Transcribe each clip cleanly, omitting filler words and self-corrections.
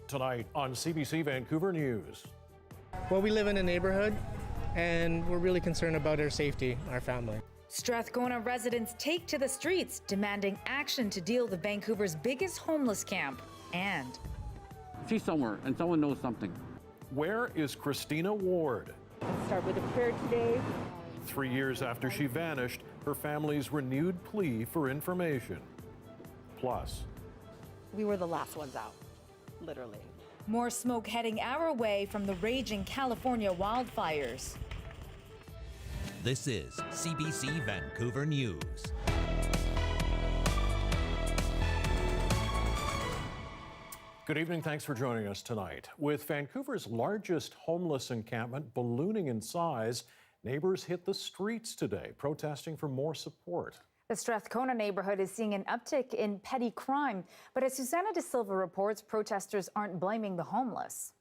Tonight on CBC Vancouver News. Well, we live in a neighborhood and we're really concerned about our safety, our family. Strathcona residents take to the streets, demanding action to deal with Vancouver's biggest homeless camp. And she's somewhere and someone knows something. Where is Christina Ward? Let's start with a prayer today. 3 years after she vanished, her family's renewed plea for information. Plus, we were the last ones out, literally. More smoke heading our way from the raging California wildfires. This is CBC Vancouver News. good evening. Thanks for joining us tonight. With Vancouver's largest homeless encampment ballooning in size, neighbors hit the streets today, protesting for more support. The Strathcona neighborhood is seeing an uptick in petty crime, but as Susanna De Silva reports, protesters aren't blaming the homeless.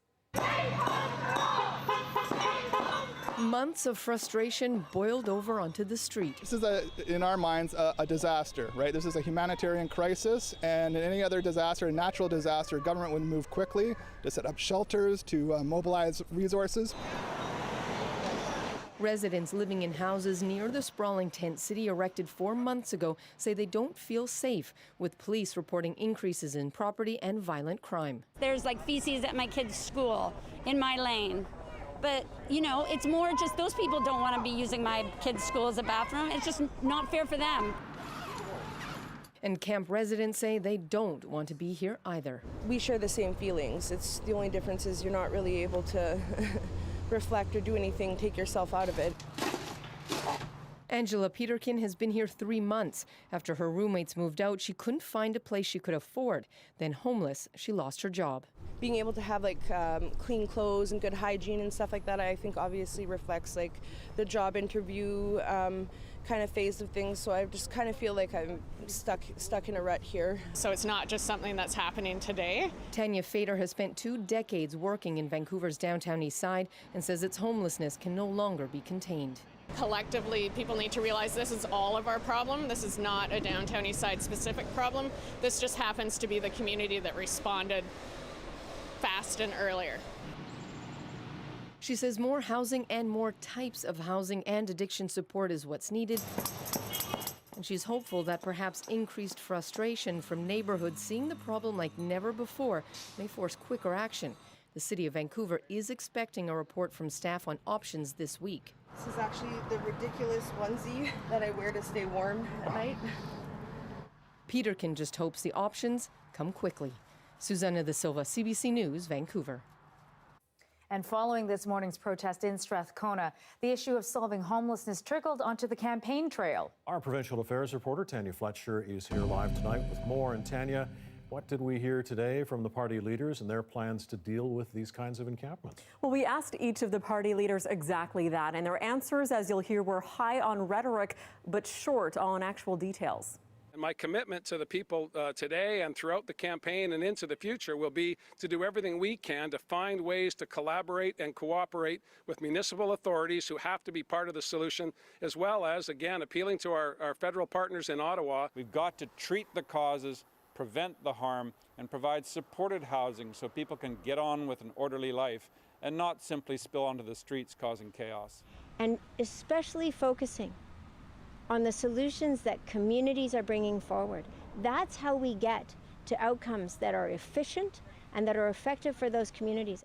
Months of frustration boiled over onto the street. This is, in our minds, a disaster, right? This is a humanitarian crisis, and in any other disaster, a natural disaster, government would move quickly to set up shelters, to mobilize resources. Residents living in houses near the sprawling tent city erected 4 months ago say they don't feel safe, with police reporting increases in property and violent crime. There's like feces at my kid's school, in my lane. But, you know, it's more just those people don't want to be using my kid's school as a bathroom. It's just not fair for them. And camp residents say they don't want to be here either. We share the same feelings. It's the only difference is you're not really able to reflect or do anything, take yourself out of it. Angela Peterkin has been here 3 months. After her roommates moved out, she couldn't find a place she could afford. Then homeless, she lost her job. Being able to have like clean clothes and good hygiene and stuff like that, I think obviously reflects like the job interview kind of phase of things. So I just kind of feel like I'm stuck in a rut here. So it's not just something that's happening today. Tanya Fader has spent 2 decades working in Vancouver's downtown east side and says its homelessness can no longer be contained. Collectively, people need to realize this is all of our problem. This is not a downtown east side specific problem. This just happens to be the community that responded fast and earlier. She says more housing and more types of housing and addiction support is what's needed. And she's hopeful that perhaps increased frustration from neighborhoods seeing the problem like never before may force quicker action. The City of Vancouver is expecting a report from staff on options this week. This is actually the ridiculous onesie that I wear to stay warm at night. Peterkin just hopes the options come quickly. Susanna De Silva, CBC News, Vancouver. And following this morning's protest in Strathcona, the issue of solving homelessness trickled onto the campaign trail. Our provincial affairs reporter, Tanya Fletcher, is here live tonight with more. And Tanya, what did we hear today from the party leaders and their plans to deal with these kinds of encampments? Well, we asked each of the party leaders exactly that, and their answers, as you'll hear, were high on rhetoric, but short on actual details. My commitment to the people today and throughout the campaign and into the future will be to do everything we can to find ways to collaborate and cooperate with municipal authorities who have to be part of the solution, as well as, again, appealing to our federal partners in Ottawa. We've got to treat the causes, prevent the harm, and provide supported housing so people can get on with an orderly life and not simply spill onto the streets causing chaos. And especially focusing on the solutions that communities are bringing forward. That's how we get to outcomes that are efficient and that are effective for those communities.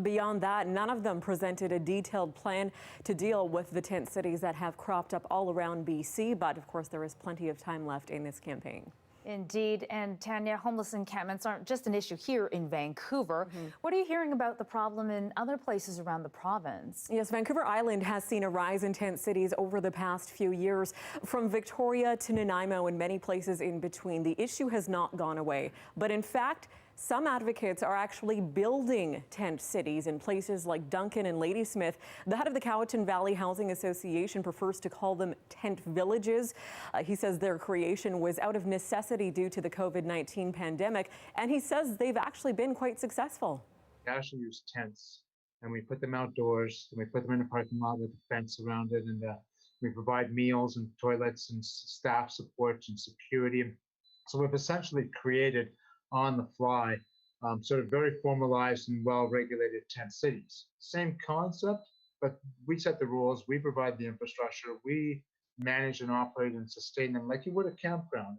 Beyond that, none of them presented a detailed plan to deal with the tent cities that have cropped up all around BC, but of course there is plenty of time left in this campaign. Indeed. And Tanya, homeless encampments aren't just an issue here in Vancouver. What are you hearing about the problem in other places around the province? Yes, Vancouver Island has seen a rise in tent cities over the past few years. From Victoria to Nanaimo and many places in between, the issue has not gone away. But in fact, some advocates are actually building tent cities in places like Duncan and Ladysmith. The head of the Cowichan Valley Housing Association prefers to call them tent villages. He says their creation was out of necessity due to the COVID-19 pandemic, and he says they've actually been quite successful. We actually use tents, and we put them outdoors, and we put them in a parking lot with a fence around it, and we provide meals and toilets and staff support and security. So we've essentially created on the fly sort of very formalized and well-regulated tent cities. Same concept, but we set the rules, we provide the infrastructure, we manage and operate and sustain them like you would a campground.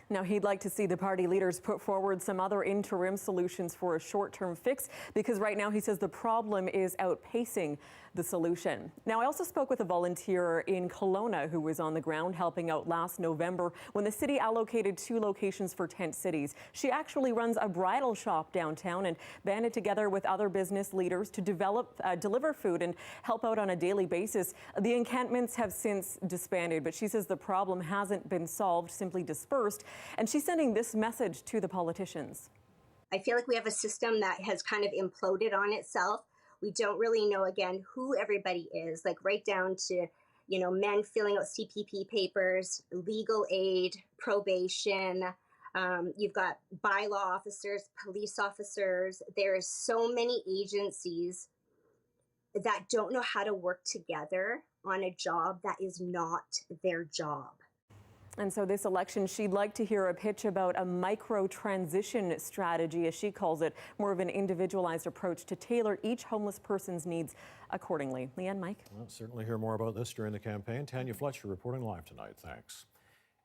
Now, he'd like to see the party leaders put forward some other interim solutions for a short-term fix, because right now he says the problem is outpacing the solution. Now, I also spoke with a volunteer in Kelowna who was on the ground helping out last November when the city allocated 2 locations for tent cities. She actually runs a bridal shop downtown and banded together with other business leaders to deliver food and help out on a daily basis. The encampments have since disbanded, but she says the problem hasn't been solved, simply dispersed. And she's sending this message to the politicians. I feel like we have a system that has kind of imploded on itself. We don't really know, again, who everybody is, like right down to, you know, men filling out CPP papers, legal aid, probation. You've got bylaw officers, police officers. There's so many agencies that don't know how to work together on a job that is not their job. And so this election, she'd like to hear a pitch about a micro-transition strategy, as she calls it, more of an individualized approach to tailor each homeless person's needs accordingly. Lien, Mike? We'll certainly hear more about this during the campaign. Tanya Fletcher reporting live tonight. Thanks.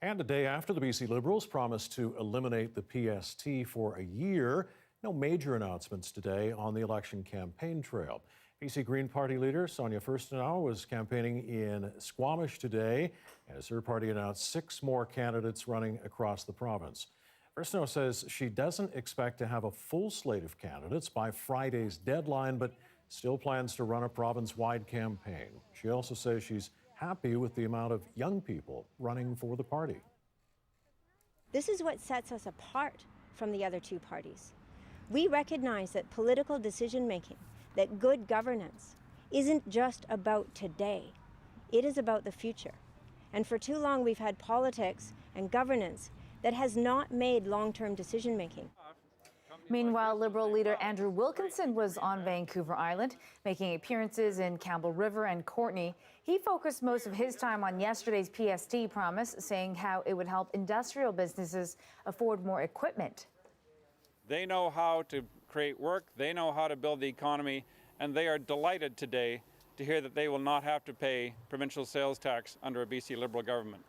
And a day after the BC Liberals promised to eliminate the PST for a year, no major announcements today on the election campaign trail. BC Green Party leader Sonia Furstenau was campaigning in Squamish today as her party announced 6 more candidates running across the province. Furstenau says she doesn't expect to have a full slate of candidates by Friday's deadline, but still plans to run a province-wide campaign. She also says she's happy with the amount of young people running for the party. This is what sets us apart from the other 2 parties. We recognize that political decision-making, that good governance isn't just about today, it is about the future. And for too long we've had politics and governance that has not made long-term decision-making. Meanwhile, Liberal leader Andrew Wilkinson was on Vancouver Island, making appearances in Campbell River and Courtenay. He focused most of his time on yesterday's PST promise, saying how it would help industrial businesses afford more equipment. They know how to create work, they know how to build the economy, and they are delighted today to hear that they will not have to pay provincial sales tax under a BC Liberal government.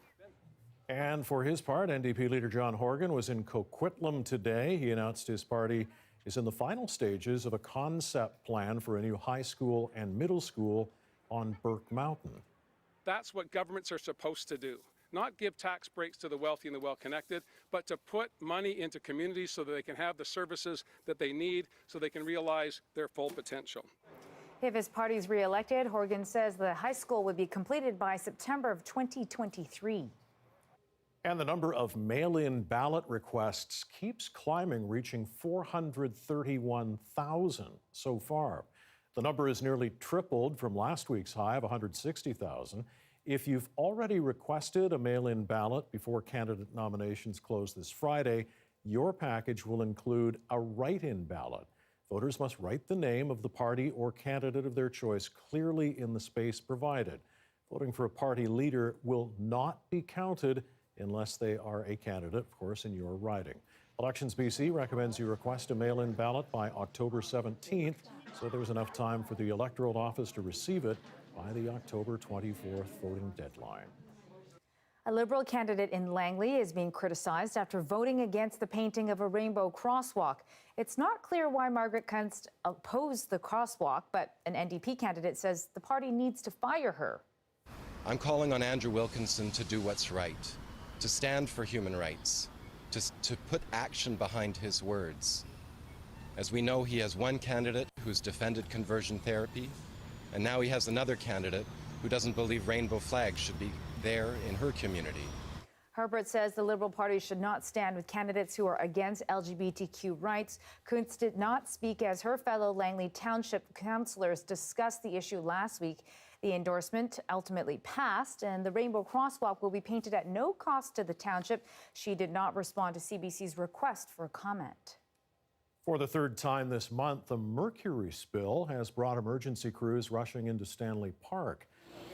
And for his part, NDP leader John Horgan was in Coquitlam today. He announced his party is in the final stages of a concept plan for a new high school and middle school on Burke Mountain. That's what governments are supposed to do. Not give tax breaks to the wealthy and the well-connected, but to put money into communities so that they can have the services that they need so they can realize their full potential. If his party is re-elected, Horgan says the high school would be completed by September of 2023. And the number of mail-in ballot requests keeps climbing, reaching 431,000 so far. The number is nearly tripled from last week's high of 160,000. If you've already requested a mail-in ballot before candidate nominations close this Friday, your package will include a write-in ballot. Voters must write the name of the party or candidate of their choice clearly in the space provided. Voting for a party leader will not be counted unless they are a candidate, of course, in your riding. Elections BC recommends you request a mail-in ballot by October 17th, so there's enough time for the electoral office to receive it by the October 24th voting deadline. A Liberal candidate in Langley is being criticized after voting against the painting of a rainbow crosswalk. It's not clear why Margaret Kunst opposed the crosswalk, but an NDP candidate says the party needs to fire her. I'm calling on Andrew Wilkinson to do what's right, to stand for human rights, to put action behind his words. As we know, he has one candidate who's defended conversion therapy, and now he has another candidate who doesn't believe rainbow flags should be there in her community. Herbert says the Liberal Party should not stand with candidates who are against LGBTQ rights. Kunst did not speak as her fellow Langley Township councillors discussed the issue last week. The endorsement ultimately passed, and the rainbow crosswalk will be painted at no cost to the township. She did not respond to CBC's request for comment. For the 3rd time this month, a mercury spill has brought emergency crews rushing into Stanley Park.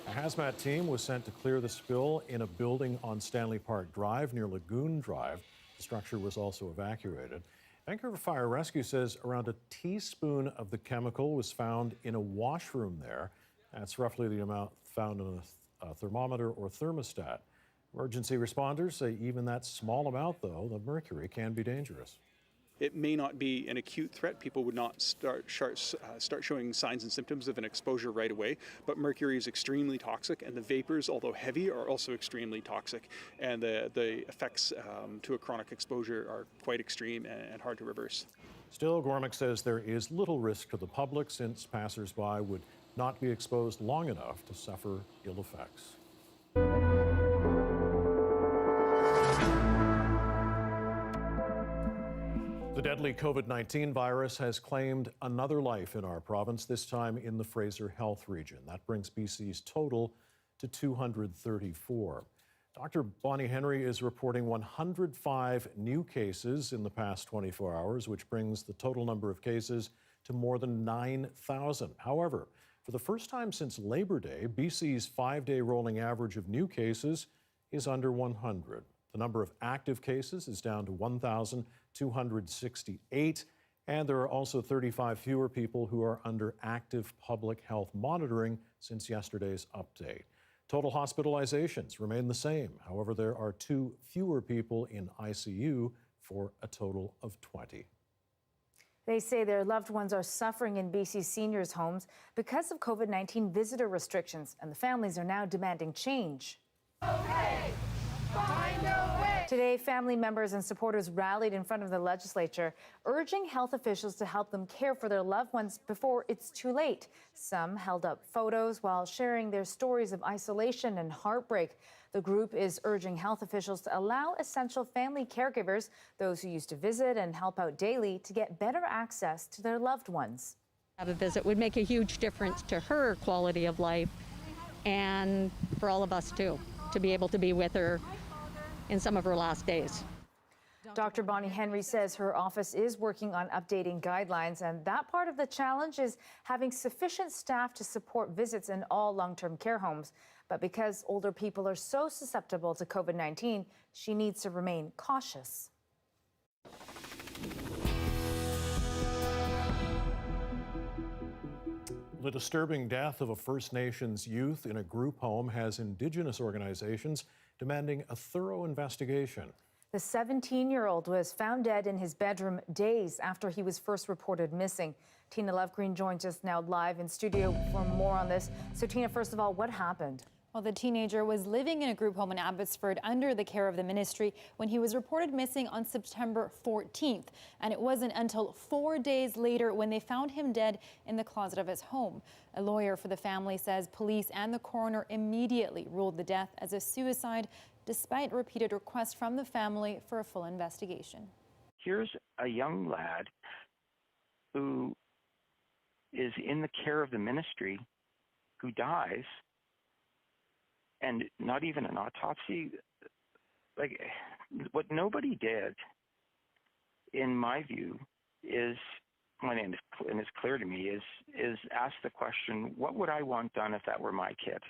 A hazmat team was sent to clear the spill in a building on Stanley Park Drive near Lagoon Drive. The structure was also evacuated. Vancouver Fire Rescue says around a teaspoon of the chemical was found in a washroom there. That's roughly the amount found in a thermometer or thermostat. Emergency responders say even that small amount, though, the mercury can be dangerous. It may not be an acute threat. People would not start showing signs and symptoms of an exposure right away, but mercury is extremely toxic, and the vapors, although heavy, are also extremely toxic, and the effects to a chronic exposure are quite extreme and hard to reverse. Still, Gormick says there is little risk to the public since passersby would not be exposed long enough to suffer ill effects. The deadly COVID-19 virus has claimed another life in our province, this time in the Fraser Health region. That brings BC's total to 234. Dr. Bonnie Henry is reporting 105 new cases in the past 24 hours, which brings the total number of cases to more than 9,000. However, for the first time since Labor Day, BC's 5-day rolling average of new cases is under 100. The number of active cases is down to 1,268, and there are also 35 fewer people who are under active public health monitoring since yesterday's update. Total hospitalizations remain the same. However, there are 2 fewer people in ICU for a total of 20. They say their loved ones are suffering in BC seniors' homes because of COVID-19 visitor restrictions, and the families are now demanding change. Okay. Find a way. Today, family members and supporters rallied in front of the legislature, urging health officials to help them care for their loved ones before it's too late. Some held up photos while sharing their stories of isolation and heartbreak. The group is urging health officials to allow essential family caregivers, those who used to visit and help out daily, to get better access to their loved ones. Have a visit would make a huge difference to her quality of life and for all of us too, to be able to be with her in some of her last days. Dr. Bonnie Henry says her office is working on updating guidelines, and that part of the challenge is having sufficient staff to support visits in all long-term care homes. But because older people are so susceptible to COVID-19, she needs to remain cautious. The disturbing death of a First Nations youth in a group home has Indigenous organizations demanding a thorough investigation. The 17-year-old was found dead in his bedroom days after he was first reported missing. Tina Lovegreen joins us now live in studio for more on this. So Tina, first of all, what happened? Well, the teenager was living in a group home in Abbotsford under the care of the ministry when he was reported missing on September 14th. And it wasn't until 4 days later when they found him dead in the closet of his home. A lawyer for the family says police and the coroner immediately ruled the death as a suicide, despite repeated requests from the family for a full investigation. Here's a young lad who is in the care of the ministry who dies, and not even an autopsy. Like, what nobody did, in my view, is, and it's clear to me, is ask the question, what would I want done if that were my kid?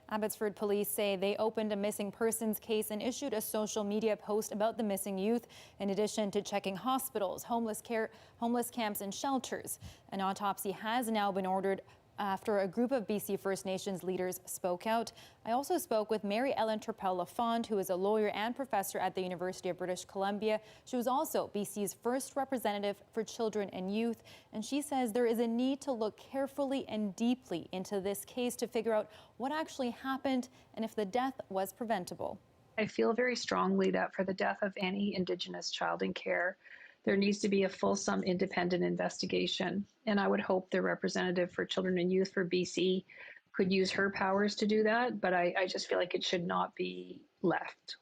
Abbotsford police say they opened a missing persons case and issued a social media post about the missing youth, in addition to checking hospitals, homeless camps, and shelters. An autopsy has now been ordered after a group of BC First Nations leaders spoke out. I also spoke with Mary Ellen Turpel-Lafond, who is a lawyer and professor at the University of British Columbia. She was also BC's first representative for children and youth, and she says there is a need to look carefully and deeply into this case to figure out what actually happened and if the death was preventable. I feel very strongly that for the death of any Indigenous child in care, there needs to be a fulsome independent investigation. And I would hope the representative for children and youth for BC could use her powers to do that, but I just feel like it should not be left.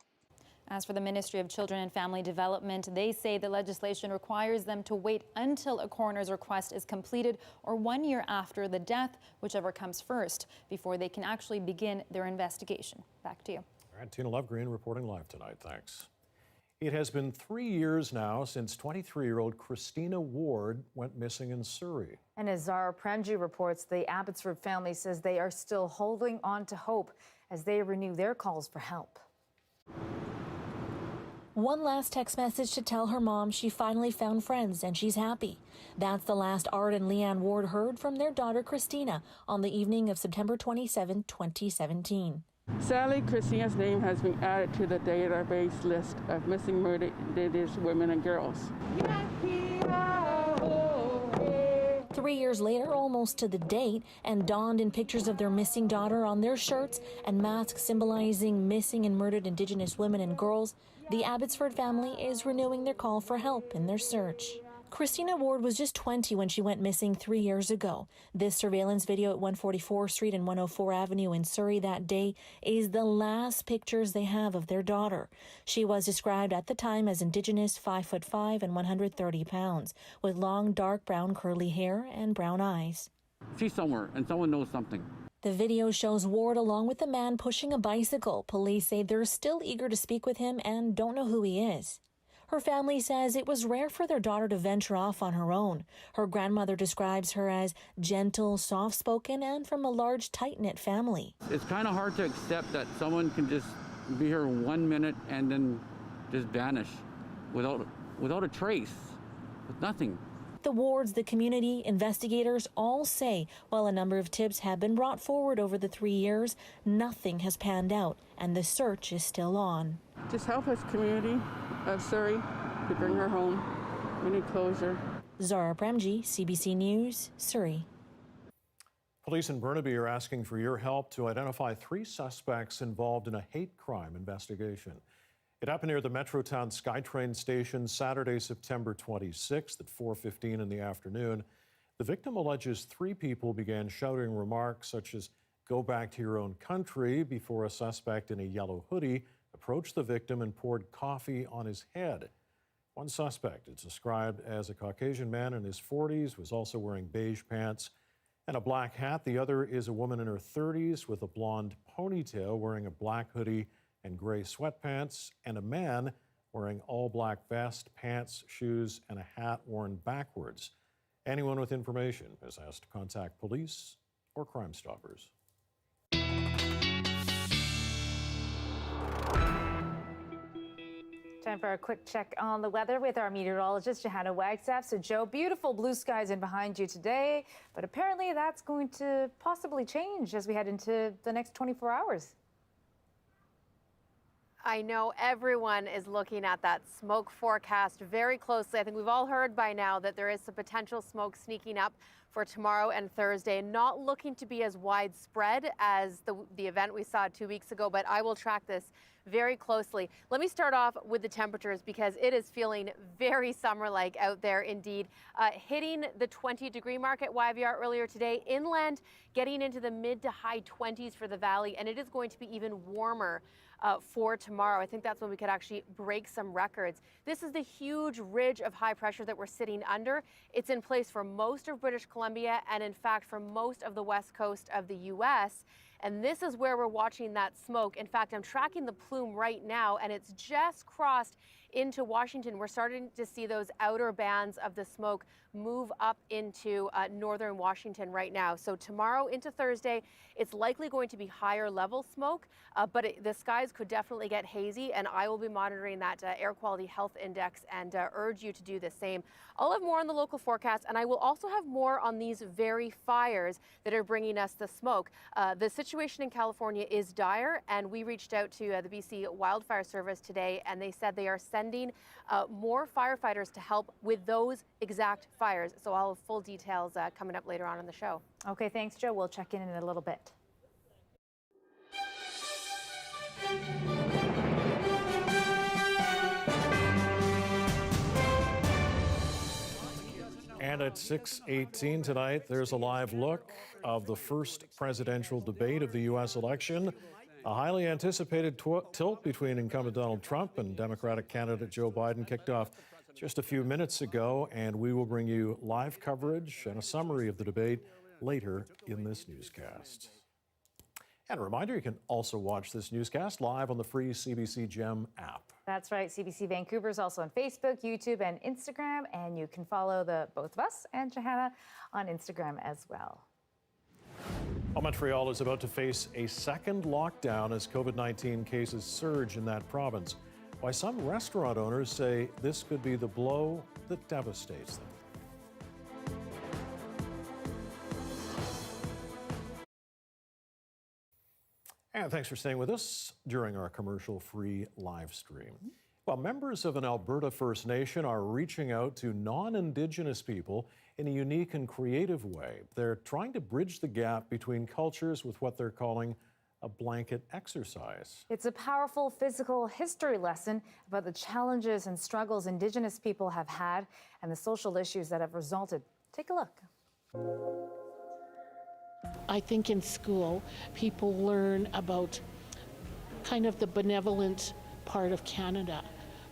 As for the Ministry of Children and Family Development, they say the legislation requires them to wait until a coroner's request is completed or 1 year after the death, whichever comes first, before they can actually begin their investigation. Back to you. All right, Tina Lovegreen reporting live tonight. Thanks. It has been 3 years now since 23-year-old Christina Ward went missing in Surrey. And as Zara Prenju reports, the Abbotsford family says they are still holding on to hope as they renew their calls for help. One last text message to tell her mom she finally found friends and she's happy. That's the last Art and Leanne Ward heard from their daughter Christina on the evening of September 27, 2017. Sadly, Christina's name has been added to the database list of missing murdered Indigenous women and girls. 3 years later, almost to the date, and donned in pictures of their missing daughter on their shirts and masks symbolizing missing and murdered Indigenous women and girls, the Abbotsford family is renewing their call for help in their search. Christina Ward was just 20 when she went missing 3 years ago. This surveillance video at 144 Street and 104 Avenue in Surrey that day is the last pictures they have of their daughter. She was described at the time as Indigenous, 5'5" and 130 pounds, with long, dark brown curly hair and brown eyes. She's somewhere, and someone knows something. The video shows Ward along with a man pushing a bicycle. Police say they're still eager to speak with him and don't know who he is. Her family says it was rare for their daughter to venture off on her own. Her grandmother describes her as gentle, soft-spoken, and from a large, tight-knit family. It's kind of hard to accept that someone can just be here 1 minute and then just vanish without a trace, with nothing. The wards, the community, investigators all say while a number of tips have been brought forward over the 3 years, nothing has panned out and the search is still on. Just help us, community of Surrey, to bring her home. We need closure. Zara Premji, CBC News, Surrey. Police in Burnaby are asking for your help to identify 3 suspects involved in a hate crime investigation. It happened near the Metrotown SkyTrain station Saturday, September 26th at 4:15 in the afternoon. The victim alleges 3 people began shouting remarks such as, "Go back to your own country," before a suspect in a yellow hoodie approached the victim and poured coffee on his head. One suspect is described as a Caucasian man in his 40s, was also wearing beige pants and a black hat. The other is a woman in her 30s with a blonde ponytail wearing a black hoodie and gray sweatpants, and a man wearing all black vest, pants, shoes, and a hat worn backwards. Anyone with information is asked to contact police or Crime Stoppers. Time for a quick check on the weather with our meteorologist, Johanna Wagstaffe. So, Joe, beautiful blue skies in behind you today, but apparently that's going to possibly change as we head into the next 24 hours. I know everyone is looking at that smoke forecast very closely. I think we've all heard by now that there is some potential smoke sneaking up for tomorrow and Thursday. Not looking to be as widespread as the event we saw 2 weeks ago, but I will track this very closely. Let me start off with the temperatures because it is feeling very summer-like out there indeed. Hitting the 20-degree mark at YVR earlier today. Inland getting into the mid to high 20s for the valley, and it is going to be even warmer for tomorrow. I think that's when we could actually break some records. This is the huge ridge of high pressure that we're sitting under. It's in place for most of British Columbia and in fact for most of the west coast of the US. And this is where we're watching that smoke. In fact, I'm tracking the plume right now and it's just crossed into Washington. We're starting to see those outer bands of the smoke move up into northern Washington right now. So tomorrow into Thursday, it's likely going to be higher level smoke, but the skies could definitely get hazy, and I will be monitoring that air quality health index and urge you to do the same. I'll have more on the local forecast, and I will also have more on these very fires that are bringing us the smoke. The situation in California is dire, and we reached out to the BC Wildfire Service today, and they said they are sending more firefighters to help with those exact fires. So I'll have full details coming up later on in the show. Okay, thanks, Joe. We'll check in a little bit. And at 6:18 tonight, there's a live look of the first presidential debate of the U.S. election. A highly anticipated tilt between incumbent Donald Trump and Democratic candidate Joe Biden kicked off just a few minutes ago, and we will bring you live coverage and a summary of the debate later in this newscast. And a reminder, you can also watch this newscast live on the free CBC Gem app. That's right. CBC Vancouver is also on Facebook, YouTube, and Instagram, and you can follow both of us and Johanna on Instagram as well. Well, Montreal is about to face a second lockdown as COVID-19 cases surge in that province. why some restaurant owners say this could be the blow that devastates them. And thanks for staying with us during our commercial-free live stream. Well, members of an Alberta First Nation are reaching out to non-Indigenous people in a unique and creative way. They're trying to bridge the gap between cultures with what they're calling a blanket exercise. It's a powerful physical history lesson about the challenges and struggles Indigenous people have had and the social issues that have resulted. Take a look. I think in school, people learn about kind of the benevolent part of Canada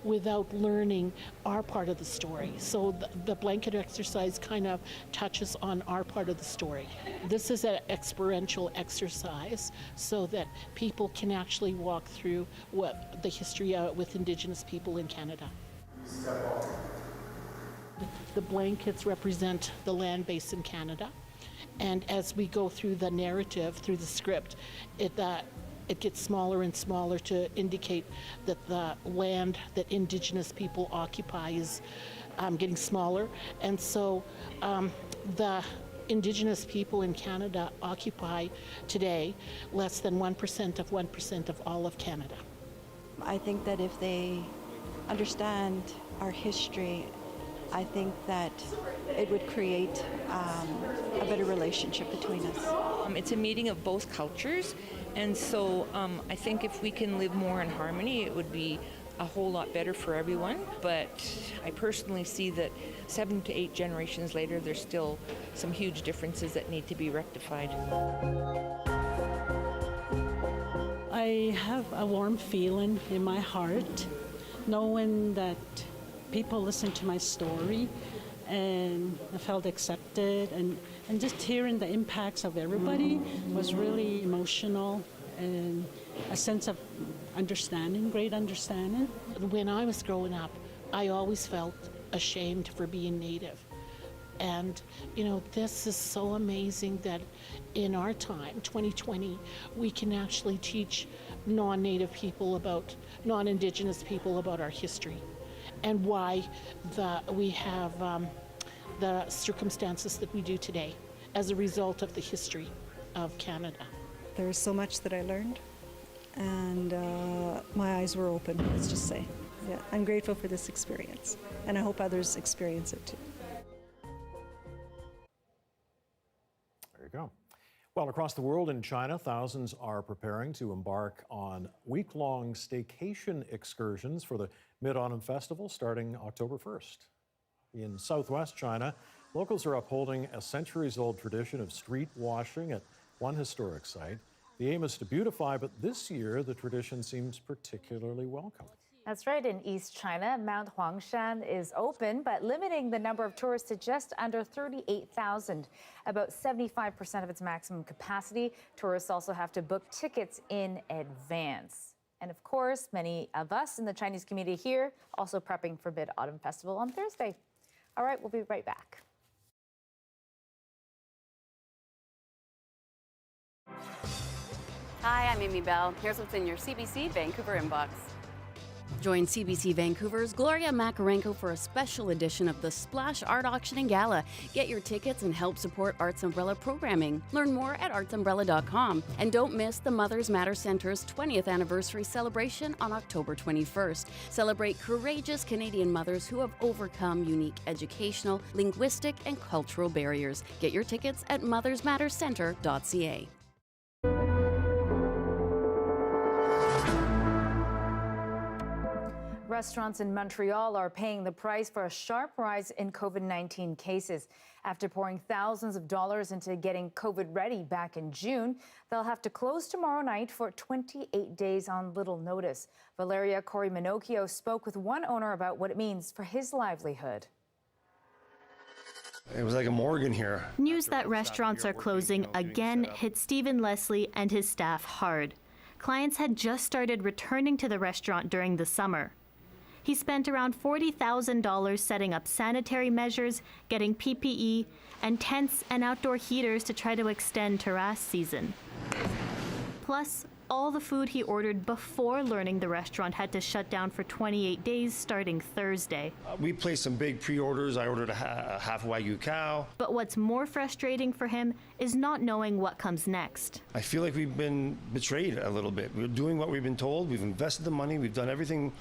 without learning our part of the story. So the blanket exercise kind of touches on our part of the story. This is an experiential exercise so that people can actually walk through what the history with Indigenous people in Canada. The blankets represent the land base in Canada. And as we go through the narrative, through the script, it gets smaller and smaller to indicate that the land that Indigenous people occupy is getting smaller. And so the Indigenous people in Canada occupy today less than 1% of all of Canada. I think that if they understand our history, I think that it would create a better relationship between us. It's a meeting of both cultures, and so I think if we can live more in harmony, it would be a whole lot better for everyone. But I personally see that 7 to 8 generations later, there's still some huge differences that need to be rectified. I have a warm feeling in my heart, knowing that people listened to my story and I felt accepted, and just hearing the impacts of everybody was really emotional, and a sense of understanding, great understanding. When I was growing up, I always felt ashamed for being Native. And, you know, this is so amazing that in our time, 2020, we can actually teach non-Native people about, non-Indigenous people about our history and why we have the circumstances that we do today as a result of the history of Canada. There's so much that I learned, and my eyes were open, let's just say. Yeah, I'm grateful for this experience, and I hope others experience it too. There you go. Well, across the world in China, thousands are preparing to embark on week-long staycation excursions for the Mid-Autumn Festival starting October 1st. In southwest China, locals are upholding a centuries-old tradition of street washing at one historic site. The aim is to beautify, but this year the tradition seems particularly welcome. That's right. In East China, Mount Huangshan is open, but limiting the number of tourists to just under 38,000, about 75% of its maximum capacity. Tourists also have to book tickets in advance. And of course, many of us in the Chinese community here also prepping for Mid-Autumn Festival on Thursday. All right, we'll be right back. Hi, I'm Amy Bell. Here's what's in your CBC Vancouver inbox. Join CBC Vancouver's Gloria Makarenko for a special edition of the Splash Art Auction and Gala. Get your tickets and help support Arts Umbrella programming. Learn more at artsumbrella.com. And don't miss the Mothers Matter Centre's 20th anniversary celebration on October 21st. Celebrate courageous Canadian mothers who have overcome unique educational, linguistic, and cultural barriers. Get your tickets at mothersmattercentre.ca. Restaurants in Montreal are paying the price for a sharp rise in COVID-19 cases. After pouring thousands of dollars into getting COVID ready back in June, they'll have to close tomorrow night for 28 days on little notice. Valeria Corey-Minocchio spoke with one owner about what it means for his livelihood. It was like a morgue in here. News that restaurants are closing again hit Stephen Leslie and his staff hard. Clients had just started returning to the restaurant during the summer. He spent around $40,000 setting up sanitary measures, getting PPE, and tents and outdoor heaters to try to extend terrace season. Plus, all the food he ordered before learning the restaurant had to shut down for 28 days starting Thursday. We placed some big pre-orders. I ordered a half Wagyu cow. But what's more frustrating for him is not knowing what comes next. I feel like we've been betrayed a little bit. We're doing what we've been told. We've invested the money. We've done everything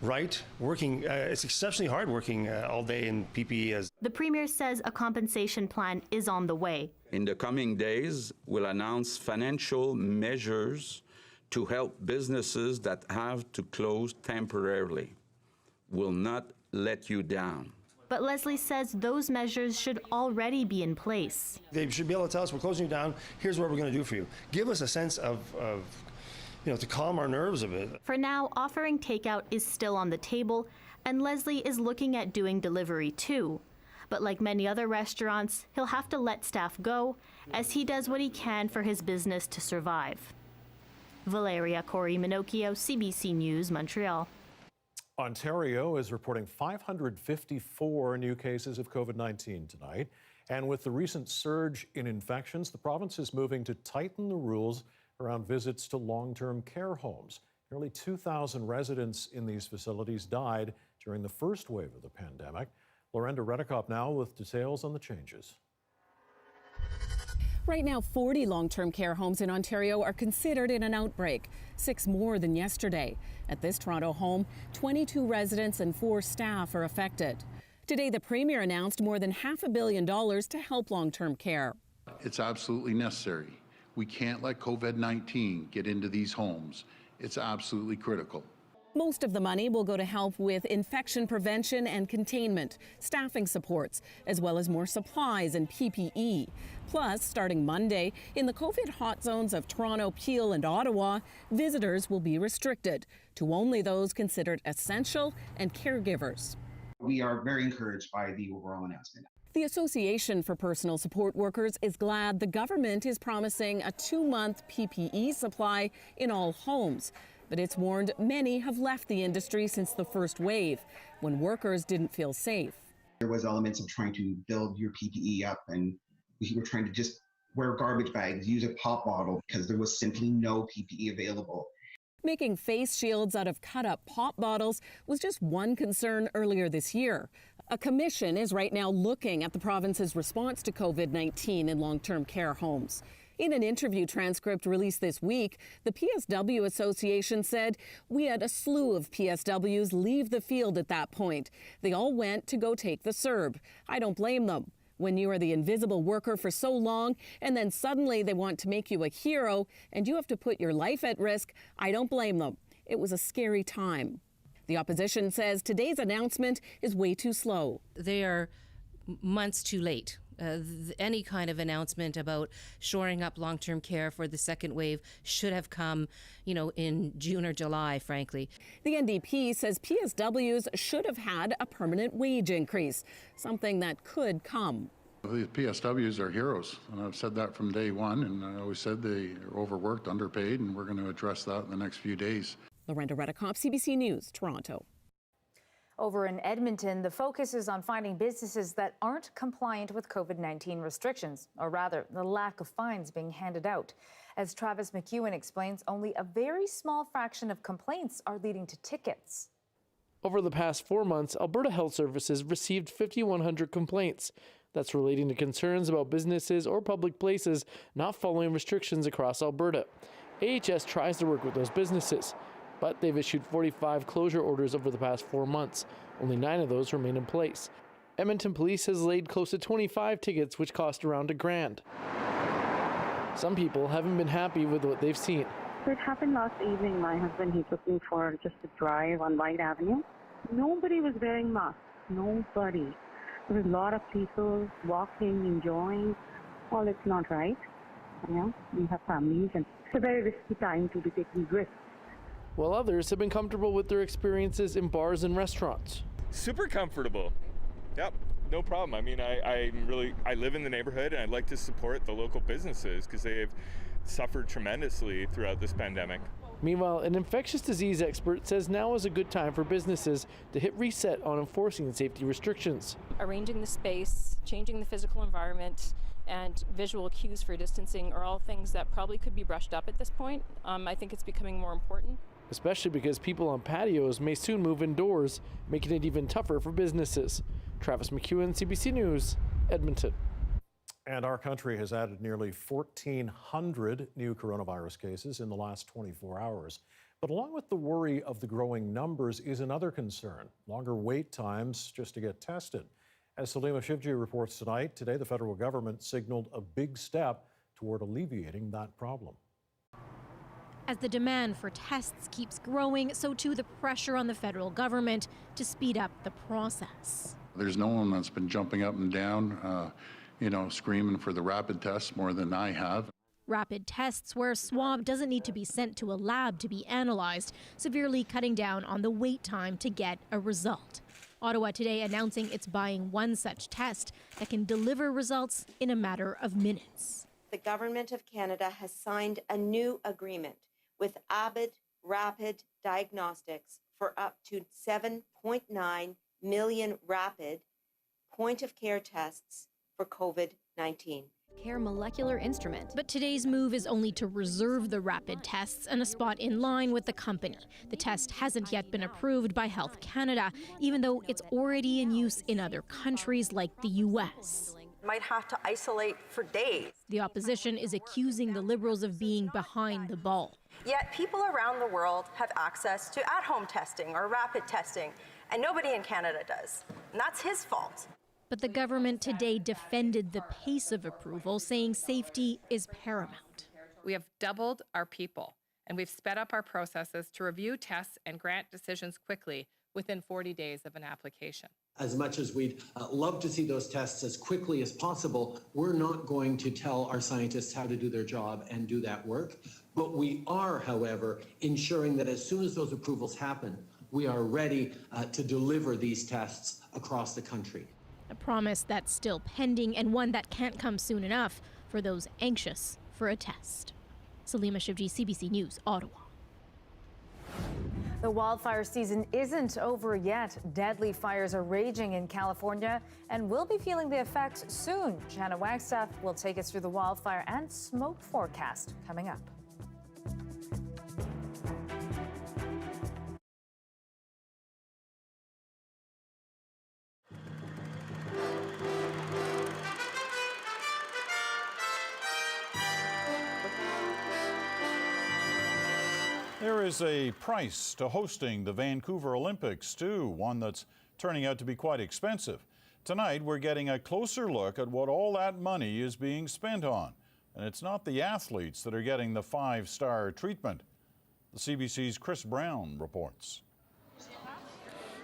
right. Working, it's exceptionally hard working all day in PPE. The Premier says a compensation plan is on the way. In the coming days, we'll announce financial measures to help businesses that have to close temporarily. We'll not let you down. But Leslie says those measures should already be in place. They should be able to tell us, we're closing you down, here's what we're going to do for you. Give us a sense of to calm our nerves a bit. For now, offering takeout is still on the table, and Leslie is looking at doing delivery too. But like many other restaurants, he'll have to let staff go as he does what he can for his business to survive. Valeria Corey-Minocchio, CBC News, Montreal. Ontario is reporting 554 new cases of COVID-19 tonight. And with the recent surge in infections, the province is moving to tighten the rules around visits to long-term care homes. Nearly 2,000 residents in these facilities died during the first wave of the pandemic. Lorenda Redekop now with details on the changes. Right now, 40 long-term care homes in Ontario are considered in an outbreak, 6 more than yesterday. At this Toronto home, 22 residents and 4 staff are affected. Today, the Premier announced more than $500 million to help long-term care. It's absolutely necessary. We can't let COVID-19 get into these homes. It's absolutely critical. Most of the money will go to help with infection prevention and containment, staffing supports, as well as more supplies and PPE. Plus, starting Monday, in the COVID hot zones of Toronto, Peel, and Ottawa, visitors will be restricted to only those considered essential and caregivers. We are very encouraged by the overall announcement. The Association for Personal Support Workers is glad the government is promising a 2-month PPE supply in all homes. But it's warned many have left the industry since the first wave, when workers didn't feel safe. There was elements of trying to build your PPE up, and we were trying to just wear garbage bags, use a pop bottle, because there was simply no PPE available. Making face shields out of cut-up pop bottles was just one concern earlier this year. A commission is right now looking at the province's response to COVID-19 in long-term care homes. In an interview transcript released this week, the PSW Association said, "We had a slew of PSWs leave the field at that point. They all went to go take the CERB. I don't blame them. When you are the invisible worker for so long and then suddenly they want to make you a hero and you have to put your life at risk, I don't blame them. It was a scary time." The opposition says today's announcement is way too slow. They are months too late. Any kind of announcement about shoring up long-term care for the second wave should have come, in June or July, frankly. The NDP says PSWs should have had a permanent wage increase, something that could come. The PSWs are heroes, and I've said that from day one, and I always said they are overworked, underpaid, and we're going to address that in the next few days. Lorenda Redekop, CBC News, Toronto. Over in Edmonton, the focus is on finding businesses that aren't compliant with COVID-19 restrictions, or rather, the lack of fines being handed out. As Travis McEwen explains, only a very small fraction of complaints are leading to tickets. Over the past 4 months, Alberta Health Services received 5,100 complaints. That's relating to concerns about businesses or public places not following restrictions across Alberta. AHS tries to work with those businesses, but they've issued 45 closure orders over the past 4 months. Only 9 of those remain in place. Edmonton Police has laid close to 25 tickets, which cost around $1,000. Some people haven't been happy with what they've seen. So it happened last evening. My husband, he took me for just a drive on White Avenue. Nobody was wearing masks. Nobody. There was a lot of people walking, enjoying. Well, it's not right. We have families, and it's a very risky time to be taking risks. While others have been comfortable with their experiences in bars and restaurants. Super comfortable. Yep, no problem. I mean, I live in the neighborhood, and I'd like to support the local businesses because they have suffered tremendously throughout this pandemic. Meanwhile, an infectious disease expert says now is a good time for businesses to hit reset on enforcing safety restrictions. Arranging the space, changing the physical environment, and visual cues for distancing are all things that probably could be brushed up at this point. I think it's becoming more important. Especially because people on patios may soon move indoors, making it even tougher for businesses. Travis McEwen, CBC News, Edmonton. And our country has added nearly 1,400 new coronavirus cases in the last 24 hours. But along with the worry of the growing numbers is another concern, longer wait times just to get tested. As Salima Shivji reports tonight, today the federal government signaled a big step toward alleviating that problem. As the demand for tests keeps growing, so too the pressure on the federal government to speed up the process. There's no one that's been jumping up and down, screaming for the rapid tests more than I have. Rapid tests where a swab doesn't need to be sent to a lab to be analyzed, severely cutting down on the wait time to get a result. Ottawa today announcing it's buying one such test that can deliver results in a matter of minutes. The Government of Canada has signed a new agreement with Abbott Rapid Diagnostics for up to 7.9 million rapid point-of-care tests for COVID-19. Care molecular instrument. But today's move is only to reserve the rapid tests and a spot in line with the company. The test hasn't yet been approved by Health Canada, even though it's already in use in other countries like the US. Might have to isolate for days. The opposition is accusing the Liberals of being behind the ball. Yet people around the world have access to at-home testing or rapid testing, and nobody in Canada does. And that's his fault. But the government today defended the pace of approval, saying safety is paramount. We have doubled our people, and we've sped up our processes to review tests and grant decisions quickly within 40 days of an application. As much as we'd love to see those tests as quickly as possible, we're not going to tell our scientists how to do their job and do that work. But we are, however, ensuring that as soon as those approvals happen, we are ready to deliver these tests across the country. A promise that's still pending and one that can't come soon enough for those anxious for a test. Salima Shivji, CBC News, Ottawa. The wildfire season isn't over yet. Deadly fires are raging in California, and we'll be feeling the effects soon. Johanna Wagstaffe will take us through the wildfire and smoke forecast coming up. There is a price to hosting the Vancouver Olympics, too, one that's turning out to be quite expensive. Tonight, we're getting a closer look at what all that money is being spent on. And it's not the athletes that are getting the five-star treatment. The CBC's Chris Brown reports.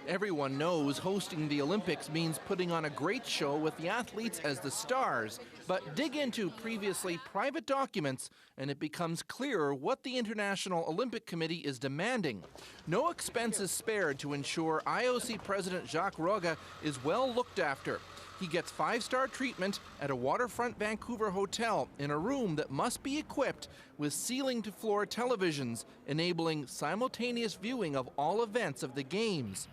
Everyone knows hosting the Olympics means putting on a great show with the athletes as the stars. But dig into previously private documents and it becomes clearer what the International Olympic Committee is demanding. No expense is spared to ensure IOC President Jacques Roga is well looked after. He gets five-star treatment at a waterfront Vancouver hotel in a room that must be equipped with ceiling-to-floor televisions, enabling simultaneous viewing of all events of the Games.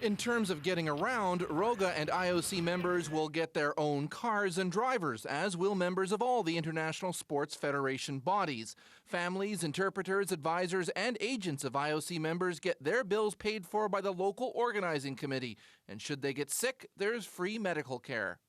In terms of getting around, Roga and IOC members will get their own cars and drivers, as will members of all the International Sports Federation bodies. Families, interpreters, advisors, and agents of IOC members get their bills paid for by the local organizing committee. And should they get sick, there's free medical care.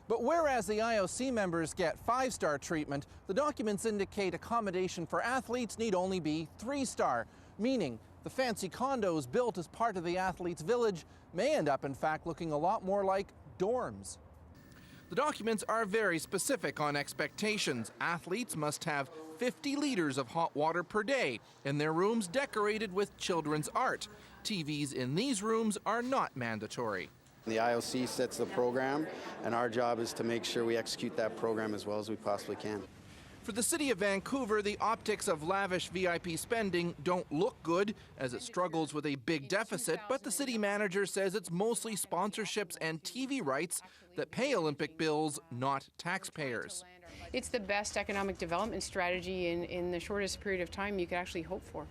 But whereas the IOC members get five-star treatment, the documents indicate accommodation for athletes need only be three-star, meaning the fancy condos built as part of the athletes' village may end up, in fact, looking a lot more like dorms. The documents are very specific on expectations. Athletes must have 50 liters of hot water per day, and their rooms decorated with children's art. TVs in these rooms are not mandatory. The IOC sets the program, and our job is to make sure we execute that program as well as we possibly can. For the city of Vancouver, the optics of lavish VIP spending don't look good as it struggles with a big deficit, but the city manager says it's mostly sponsorships and TV rights that pay Olympic bills, not taxpayers. It's the best economic development strategy in the shortest period of time you could actually hope for.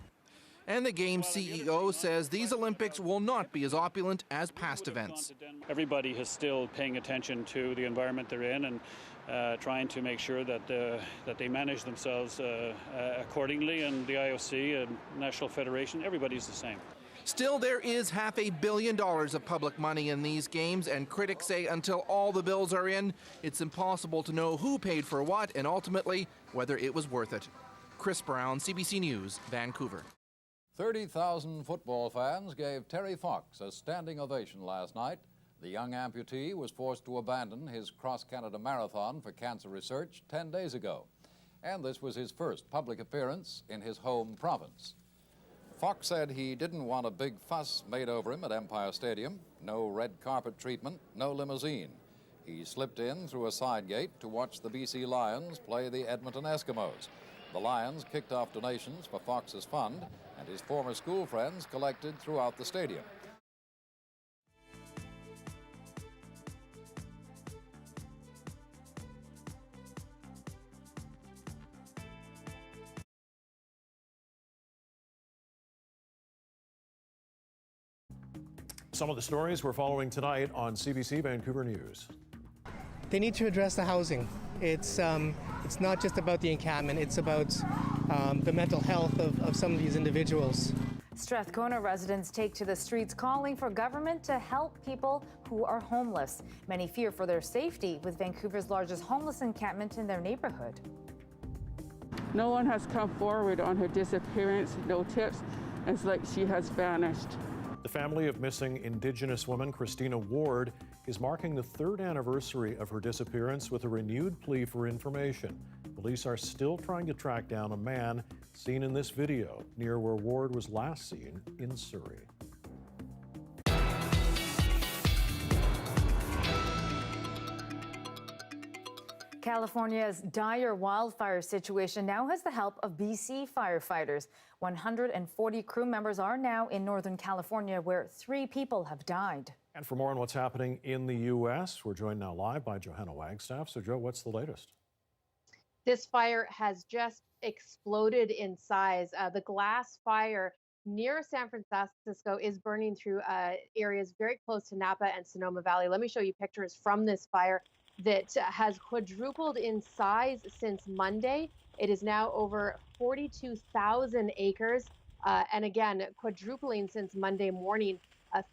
And the Games CEO says these Olympics will not be as opulent as past events. Everybody is still paying attention to the environment they're in, and trying to make sure that they manage themselves accordingly, and the IOC and National Federation, everybody's the same. Still, there is $500 million of public money in these games, and critics say until all the bills are in, it's impossible to know who paid for what and ultimately whether it was worth it. Chris Brown, CBC News, Vancouver. 30,000 football fans gave Terry Fox a standing ovation last night. The young amputee was forced to abandon his cross-Canada marathon for cancer research 10 days ago. And this was his first public appearance in his home province. Fox said he didn't want a big fuss made over him at Empire Stadium. No red carpet treatment, no limousine. He slipped in through a side gate to watch the BC Lions play the Edmonton Eskimos. The Lions kicked off donations for Fox's fund, and his former school friends collected throughout the stadium. Some of the stories we're following tonight on CBC Vancouver News. They need to address the housing. It's not just about the encampment, it's about the mental health of some of these individuals. Strathcona residents take to the streets calling for government to help people who are homeless. Many fear for their safety with Vancouver's largest homeless encampment in their neighborhood. No one has come forward on her disappearance, no tips. It's like she has vanished. The family of missing Indigenous woman Christina Ward is marking the 3rd anniversary of her disappearance with a renewed plea for information. Police are still trying to track down a man seen in this video near where Ward was last seen in Surrey. California's dire wildfire situation now has the help of BC firefighters. 140 crew members are now in Northern California, where 3 people have died. And for more on what's happening in the U.S., we're joined now live by Johanna Wagstaffe. So, Jo, what's the latest? This fire has just exploded in size. The glass fire near San Francisco is burning through areas very close to Napa and Sonoma Valley. Let me show you pictures from this fire that has quadrupled in size since Monday. It is now over 42,000 acres. And again, quadrupling since Monday morning.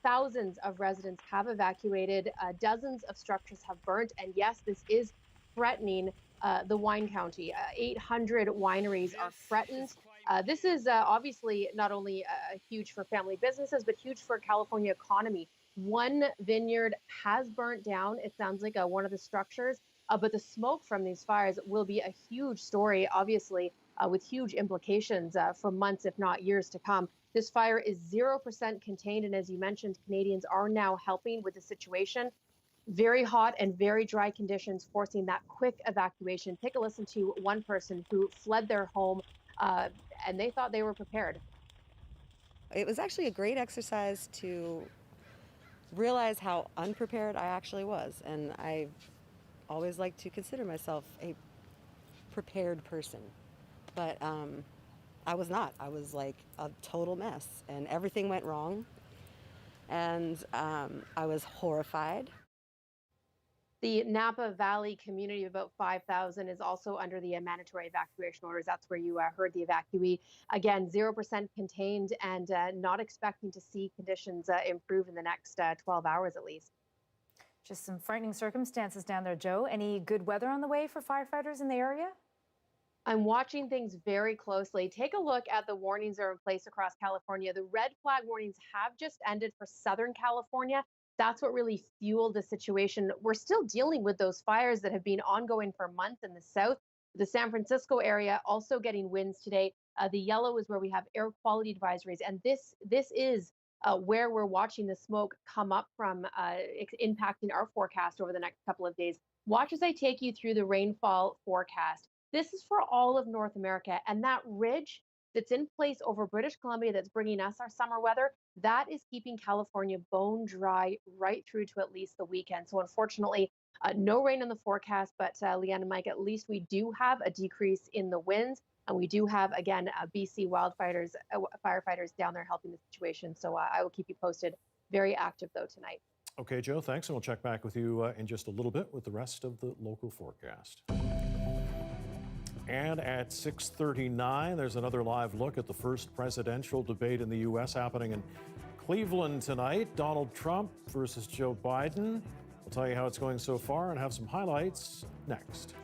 Thousands of residents have evacuated. Dozens of structures have burnt. And yes, this is threatening the wine county. 800 wineries are threatened. This is obviously not only huge for family businesses, but huge for California economy. One vineyard has burnt down. It sounds like one of the structures, but the smoke from these fires will be a huge story, obviously, with huge implications for months, if not years to come. This fire is 0% contained, and as you mentioned, Canadians are now helping with the situation. Very hot and very dry conditions forcing that quick evacuation. Take a listen to one person who fled their home, and they thought they were prepared. It was actually a great exercise to realize how unprepared I actually was, and I always like to consider myself a prepared person, but I was not. I was like a total mess, and everything went wrong, and I was horrified. The Napa Valley community of about 5,000 is also under the mandatory evacuation orders. That's where you heard the evacuee. Again, 0% contained, and not expecting to see conditions improve in the next 12 hours at least. Just some frightening circumstances down there, Jo. Any good weather on the way for firefighters in the area? I'm watching things very closely. Take a look at the warnings that are in place across California. The red flag warnings have just ended for Southern California. That's what really fueled the situation. We're still dealing with those fires that have been ongoing for months in the south. The San Francisco area also getting winds today. The yellow is where we have air quality advisories. And this is where we're watching the smoke come up from, impacting our forecast over the next couple of days. Watch as I take you through the rainfall forecast. This is for all of North America. And that ridge that's in place over British Columbia that's bringing us our summer weather, that is keeping California bone dry right through to at least the weekend. So unfortunately, no rain in the forecast, but Lien and Mike, at least we do have a decrease in the winds. And we do have, again, BC firefighters down there helping the situation. So I will keep you posted. Very active, though, tonight. Okay, Joe, thanks, and we'll check back with you in just a little bit with the rest of the local forecast. And at 6:39, there's another live look at the first presidential debate in the U.S. happening in Cleveland tonight. Donald Trump versus Joe Biden. We'll tell you how it's going so far and have some highlights next.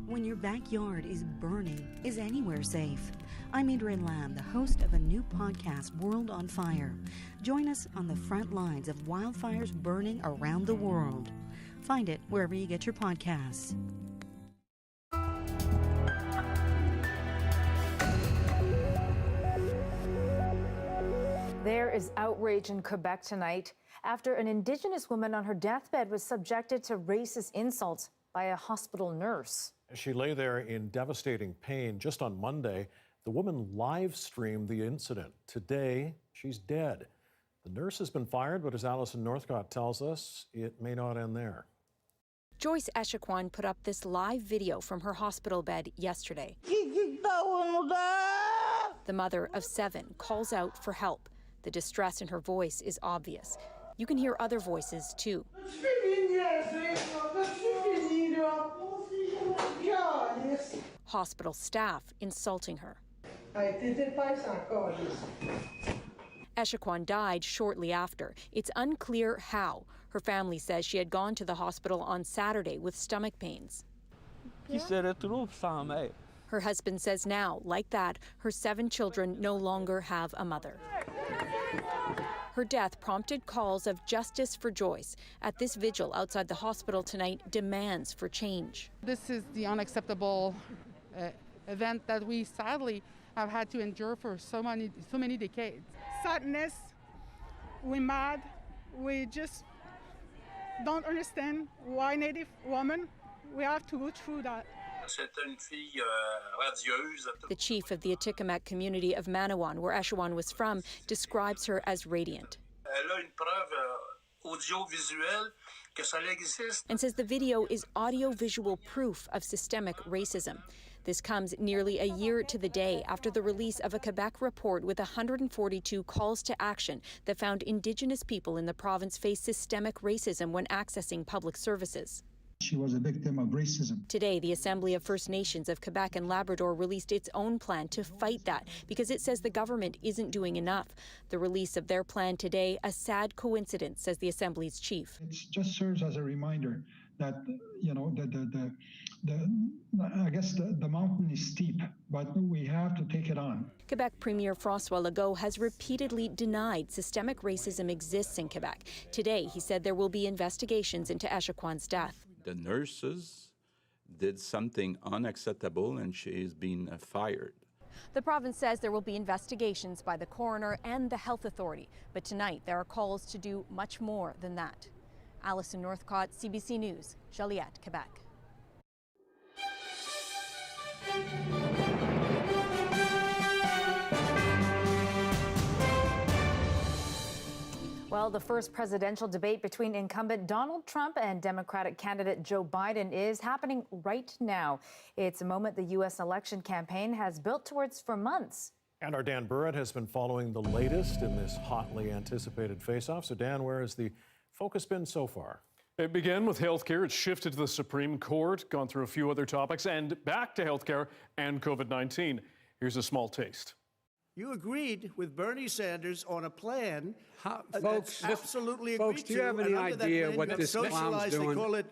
When your backyard is burning, is anywhere safe? I'm Adrienne Lamb, the host of a new podcast, World on Fire. Join us on the front lines of wildfires burning around the world. Find it wherever you get your podcasts. There is outrage in Quebec tonight after an Indigenous woman on her deathbed was subjected to racist insults by a hospital nurse. She lay there in devastating pain. Just on Monday, the woman live streamed the incident. Today, she's dead. The nurse has been fired, but as Alison Northcott tells us, it may not end there. Joyce Echequan put up this live video from her hospital bed yesterday. The mother of 7 calls out for help. The distress in her voice is obvious. You can hear other voices, too. Hospital staff insulting her. Echaquan died shortly after. It's unclear how. Her family says she had gone to the hospital on Saturday with stomach pains. Her husband says now, like that, her 7 children no longer have a mother. Her death prompted calls of justice for Joyce. At this vigil outside the hospital tonight, demands for change. This is the unacceptable event that we sadly have had to endure for so many decades. Sadness, we're mad, we just don't understand why Native women, we have to go through that. The chief of the Atikamekw community of Manawan, where Echaquan was from, describes her as radiant. And says the video is audio-visual proof of systemic racism. This comes nearly a year to the day after the release of a Quebec report with 142 calls to action that found Indigenous people in the province face systemic racism when accessing public services. She was a victim of racism. Today, the Assembly of First Nations of Quebec and Labrador released its own plan to fight that because it says the government isn't doing enough. The release of their plan today, a sad coincidence, says the Assembly's chief. It just serves as a reminder that, you know, I guess the mountain is steep, but we have to take it on. Quebec Premier François Legault has repeatedly denied systemic racism exists in Quebec. Today, he said there will be investigations into Echaquan's death. The nurses did something unacceptable and she is being fired. The province says there will be investigations by the coroner and the health authority, but tonight there are calls to do much more than that. Alison Northcott, CBC News, Joliette, Quebec. Well, the first presidential debate between incumbent Donald Trump and Democratic candidate Joe Biden is happening right now. It's a moment the U.S. election campaign has built towards for months. And our Dan Burrett has been following the latest in this hotly anticipated face-off. So, Dan, where has the focus been so far? It began with healthcare. It shifted to the Supreme Court, gone through a few other topics, and back to healthcare and COVID-19. Here's a small taste. You agreed with Bernie Sanders on a plan. Folks, absolutely folks, agreed do you have any idea what this clown's doing? They call it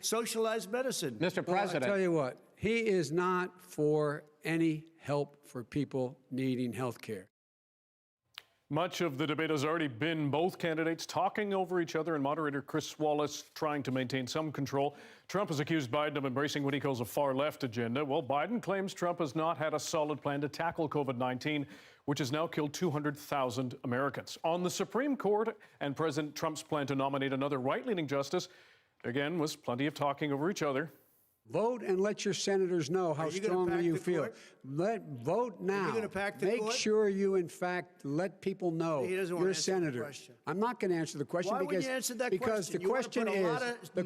socialized medicine. Mr. President, I'll tell you what, he is not for any help for people needing health care. Much of the debate has already been both candidates talking over each other and moderator Chris Wallace trying to maintain some control. Trump has accused Biden of embracing what he calls a far-left agenda. Well, Biden claims Trump has not had a solid plan to tackle COVID-19, which has now killed 200,000 Americans. On the Supreme Court and President Trump's plan to nominate another right-leaning justice, again, was plenty of talking over each other. Vote and let your senators know how strongly you feel. Vote now. Are you pack the Make court? sure you, in fact, let people know you're a senator. Question. I'm not going to answer the question Why because you answer that because question? the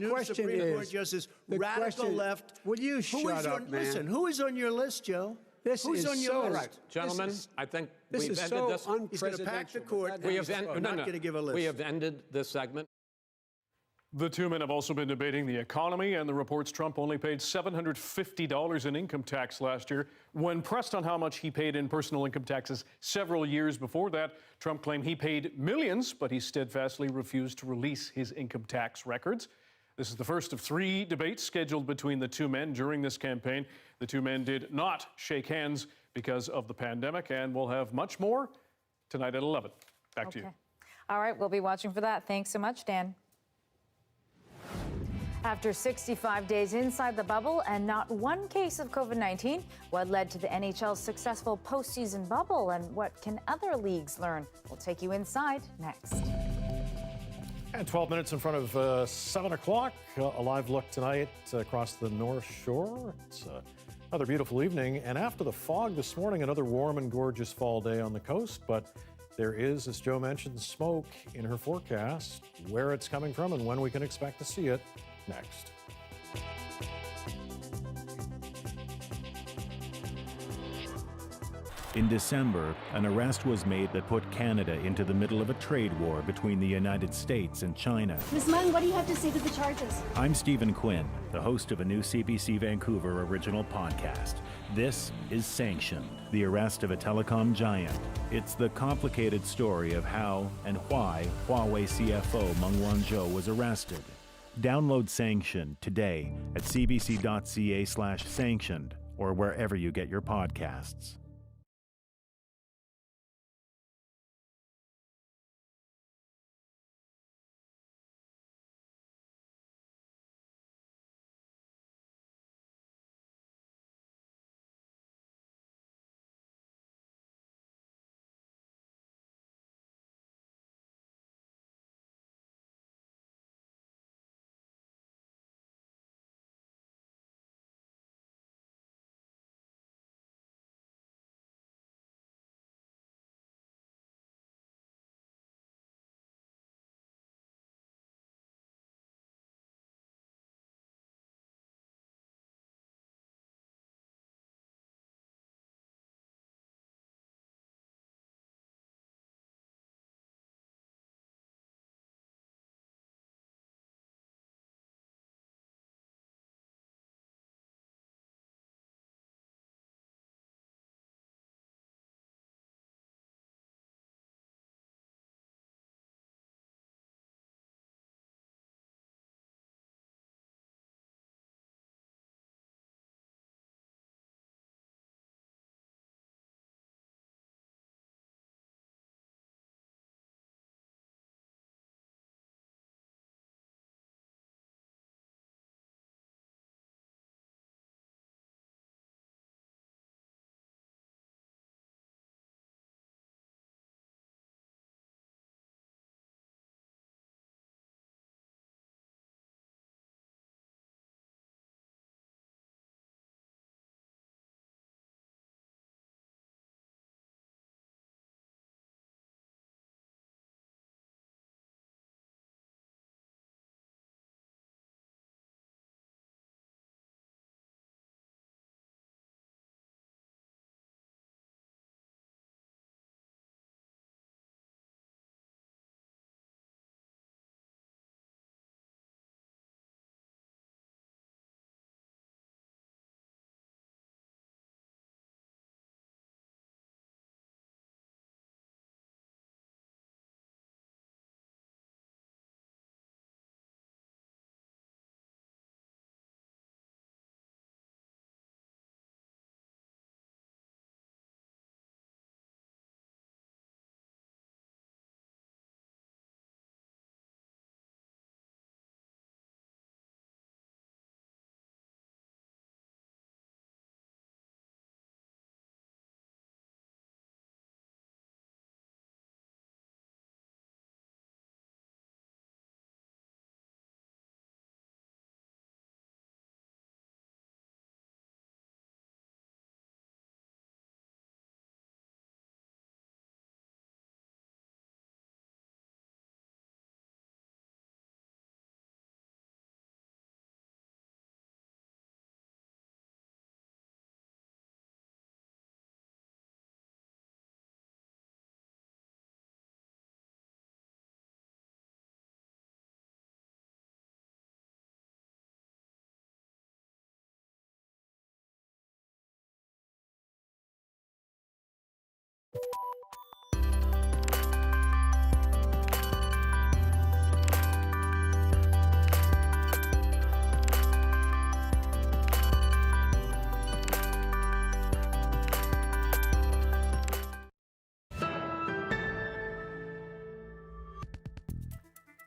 question is Justice, the radical question, left. Will you shut up, man? Listen, who is on your list, Joe? Who's on your list? Right. Gentlemen, I think this we've is ended so this. He's going to pack the court. We have not going to give a list. We have ended this segment. The two men have also been debating the economy and the reports Trump only paid $750 in income tax last year. When pressed on how much he paid in personal income taxes several years before that, Trump claimed he paid millions, but he steadfastly refused to release his income tax records. This is the first of 3 debates scheduled between the two men during this campaign. The two men did not shake hands because of the pandemic, and we'll have much more tonight at 11. Back to you. All right, we'll be watching for that. Thanks so much, Dan. After 65 days inside the bubble and not one case of COVID-19, what led to the NHL's successful postseason bubble and what can other leagues learn? We'll take you inside next. And 12 minutes in front of 7 o'clock, a live look tonight across the North Shore. It's another beautiful evening. And after the fog this morning, another warm and gorgeous fall day on the coast. But there is, as Joe mentioned, smoke in her forecast. Where it's coming from and when we can expect to see it. Next. In December, an arrest was made that put Canada into the middle of a trade war between the United States and China. Ms. Mung, what do you have to say to the charges? I'm Stephen Quinn, the host of a new CBC Vancouver original podcast. This is Sanctioned, the arrest of a telecom giant. It's the complicated story of how and why Huawei CFO Meng Wanzhou was arrested. Download Sanctioned today at cbc.ca/sanctioned or wherever you get your podcasts.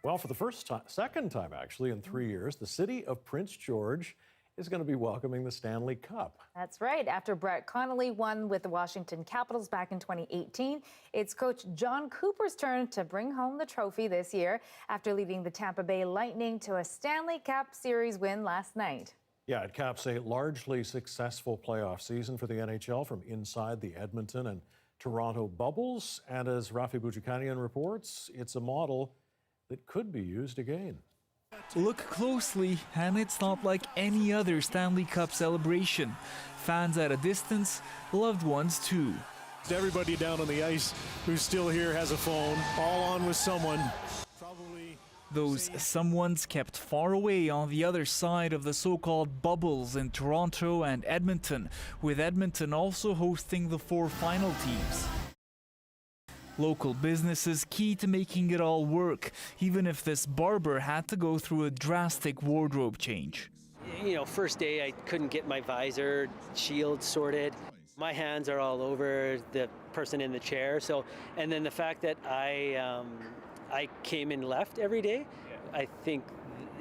Well, for the second time actually in 3 years, the city of Prince George is going to be welcoming the Stanley Cup. That's right. After Brett Connolly won with the Washington Capitals back in 2018, it's coach John Cooper's turn to bring home the trophy this year after leading the Tampa Bay Lightning to a Stanley Cup Series win last night. Yeah, it caps a largely successful playoff season for the NHL from inside the Edmonton and Toronto bubbles. And as Rafi Boudjikanian reports, it's a model that could be used again. Look closely, and it's not like any other Stanley Cup celebration. Fans at a distance, loved ones too. Everybody down on the ice who's still here has a phone, all on with someone. Probably Those someones kept far away on the other side of the so-called bubbles in Toronto and Edmonton, with Edmonton also hosting the 4 final teams. Local businesses key to making it all work, even if this barber had to go through a drastic wardrobe change. You know, first day I couldn't get my visor, shield sorted. My hands are all over the person in the chair. So, and then the fact that I came and left every day, I think,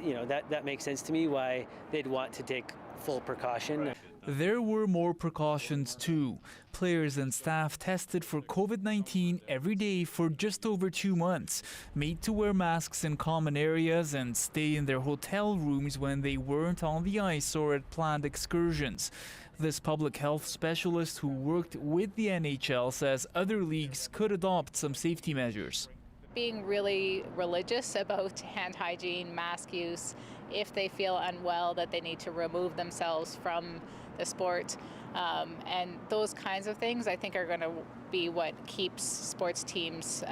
you know, that makes sense to me why they'd want to take full precaution. There were more precautions too. Players and staff tested for COVID-19 every day for just over 2 months, made to wear masks in common areas and stay in their hotel rooms when they weren't on the ice or at planned excursions. This public health specialist who worked with the NHL says other leagues could adopt some safety measures. Being really religious about hand hygiene, mask use, if they feel unwell that they need to remove themselves from the sport, and those kinds of things I think are going to be what keeps sports teams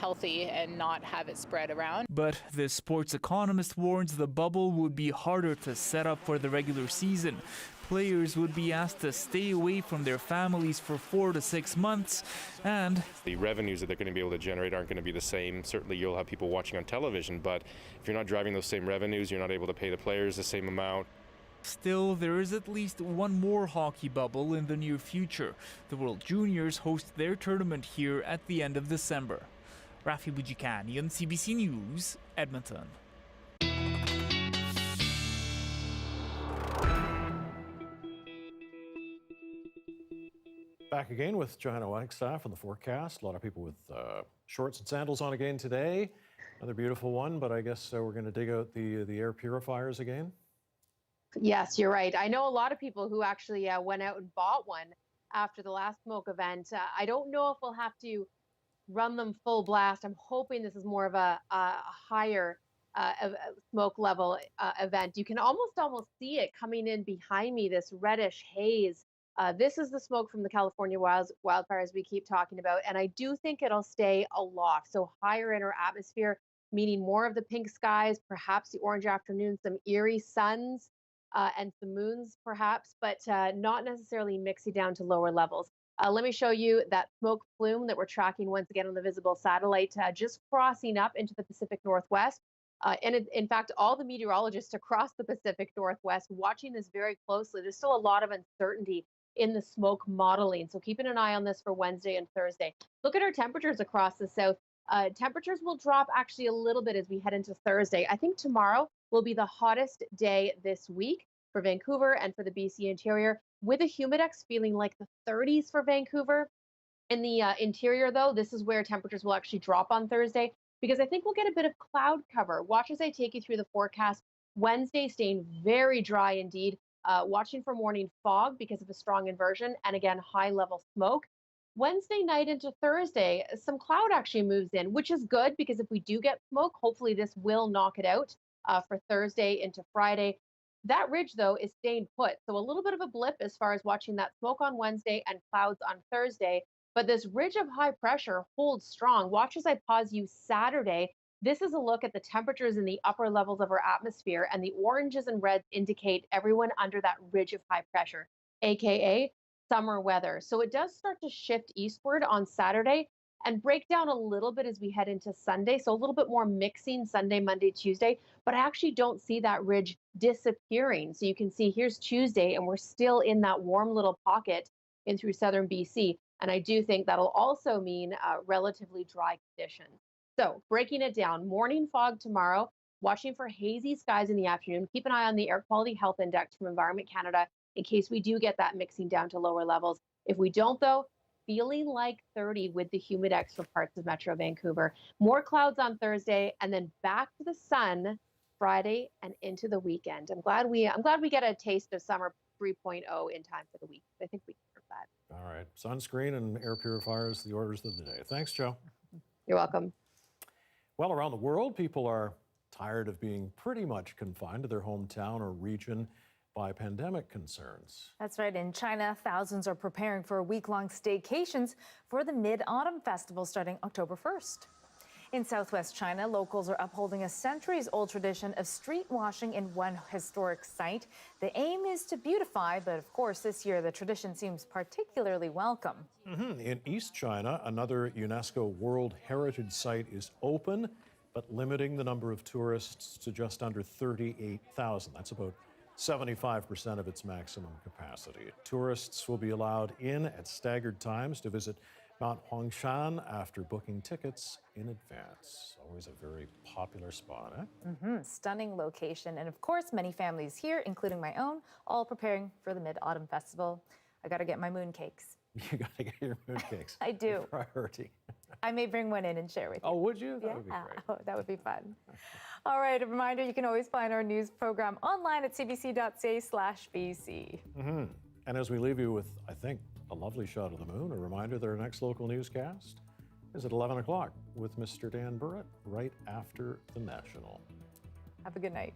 healthy and not have it spread around. But this sports economist warns the bubble would be harder to set up for the regular season. Players would be asked to stay away from their families for 4 to 6 months, and the revenues that they're going to be able to generate aren't going to be the same. Certainly you'll have people watching on television, but if you're not driving those same revenues, you're not able to pay the players the same amount. Still, there is at least one more hockey bubble in the near future. The World Juniors host their tournament here at the end of December. Rafi Bujikani on CBC News, Edmonton. Back again with Johanna Wagstaffe on the forecast. A lot of people with shorts and sandals on again today. Another beautiful one, but I guess we're going to dig out the air purifiers again. Yes, you're right. I know a lot of people who actually went out and bought one after the last smoke event. I don't know if we'll have to run them full blast. I'm hoping this is more of a higher smoke level event. You can almost see it coming in behind me, this reddish haze. This is the smoke from the California wildfires we keep talking about, and I do think it'll stay aloft, so higher in our atmosphere, meaning more of the pink skies, perhaps the orange afternoons, some eerie suns, and some moons perhaps, but not necessarily mixing down to lower levels. Let me show you that smoke plume that we're tracking once again on the visible satellite, just crossing up into the Pacific Northwest. In fact, all the meteorologists across the Pacific Northwest watching this very closely. There's still a lot of uncertainty in the smoke modeling, so keeping an eye on this for Wednesday and Thursday. Look at our temperatures across the south. Temperatures will drop actually a little bit as we head into Thursday. I think tomorrow will be the hottest day this week for Vancouver and for the BC interior, with a humidex feeling like the 30s for Vancouver. In the interior, though, this is where temperatures will actually drop on Thursday, because I think we'll get a bit of cloud cover. Watch as I take you through the forecast. Wednesday staying very dry indeed. Watching for morning fog because of a strong inversion, and again, high level smoke. Wednesday night into Thursday, some cloud actually moves in, which is good because if we do get smoke, hopefully this will knock it out for Thursday into Friday. That ridge, though, is staying put. So a little bit of a blip as far as watching that smoke on Wednesday and clouds on Thursday. But this ridge of high pressure holds strong. Watch as I pause you Saturday. This is a look at the temperatures in the upper levels of our atmosphere, and the oranges and reds indicate everyone under that ridge of high pressure, aka summer weather. So it does start to shift eastward on Saturday and break down a little bit as we head into Sunday. So a little bit more mixing Sunday, Monday, Tuesday, but I actually don't see that ridge disappearing. So you can see here's Tuesday and we're still in that warm little pocket in through southern BC. And I do think that'll also mean relatively dry conditions. So breaking it down, morning fog tomorrow, watching for hazy skies in the afternoon. Keep an eye on the Air Quality Health Index from Environment Canada in case we do get that mixing down to lower levels. If we don't, though, feeling like 30 with the humidex for parts of Metro Vancouver. More clouds on Thursday, and then back to the sun Friday and into the weekend. I'm glad we get a taste of summer 3.0 in time for the week. I think we deserve that. All right, sunscreen and air purifiers, the orders of the day. Thanks, Joe. You're welcome. Well, around the world, people are tired of being pretty much confined to their hometown or region by pandemic concerns. That's right. In China, thousands are preparing for week-long staycations for the Mid-Autumn Festival starting October 1st. In southwest China, locals are upholding a centuries-old tradition of street washing in one historic site. The aim is to beautify, but of course this year the tradition seems particularly welcome. In East China, another UNESCO World Heritage Site is open, but limiting the number of tourists to just under 38,000. That's about 75% of its maximum capacity. Tourists will be allowed in at staggered times to visit Mount Huangshan after booking tickets in advance. Always a very popular spot, eh? Stunning location. And of course, many families here, including my own, all preparing for the Mid-Autumn Festival. I got to get my mooncakes. You got to get your mooncakes. I do. Priority. I may bring one in and share with you. Oh, would you? Yeah. That would be great. Oh, that would be fun. All right, a reminder, you can always find our news program online at cbc.ca/BC. And as we leave you with, I think, a lovely shot of the moon, a reminder that our next local newscast is at 11 o'clock with Mr. Dan Burrett right after the National. Have a good night.